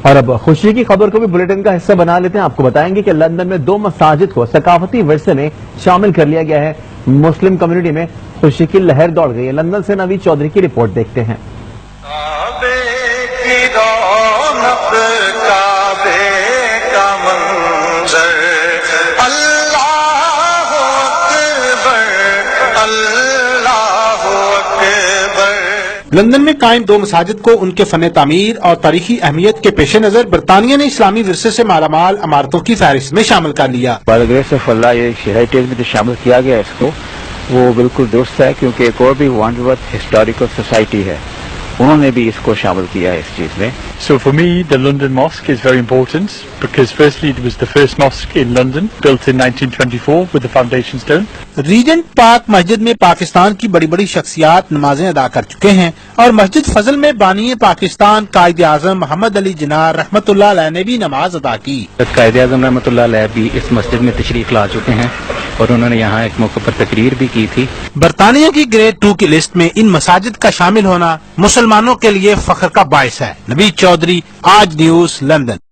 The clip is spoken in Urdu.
اور اب خوشی کی خبر کو بھی بلیٹن کا حصہ بنا لیتے ہیں. آپ کو بتائیں گے کہ لندن میں 2 مساجد کو ثقافتی ورثے میں شامل کر لیا گیا ہے. مسلم کمیونٹی میں خوشی کی لہر دوڑ گئی ہے. لندن سے نوید چودھری کی رپورٹ دیکھتے ہیں. لندن میں قائم 2 مساجد کو ان کے فن تعمیر اور تاریخی اہمیت کے پیش نظر برطانیہ نے اسلامی ورثے سے مالا مال عمارتوں کی فہرست میں شامل کر لیا. بائی دی گریس آف اللہ یہ ہیریٹیج میں جو شامل کیا گیا اس کو وہ بالکل درست ہے، کیونکہ ایک اور بھی وانڈرورتھ ہسٹوریکل سوسائٹی ہے، انہوں نے بھی اس کو شامل کیا ہے اس چیز میں. So for me, the London Mosque is very important because firstly it was the first mosque in London, built in 1924 with the foundation stone. Regent park مسجد میں پاکستان کی بڑی بڑی شخصیات نمازیں ادا کر چکے ہیں اور مسجد فضل میں بانی پاکستان قائد اعظم محمد علی جناح رحمت اللہ علیہ نے بھی نماز ادا کی. قائد اعظم رحمۃ اللہ علیہ بھی اس مسجد میں تشریف لا چکے ہیں اور انہوں نے یہاں ایک موقع پر تقریر بھی کی تھی. برطانیہ کی گریڈ 2 کی لسٹ میں ان مساجد کا شامل ہونا مسلمانوں کے لیے فخر کا باعث ہے. نوید چودھری، آج نیوز، لندن.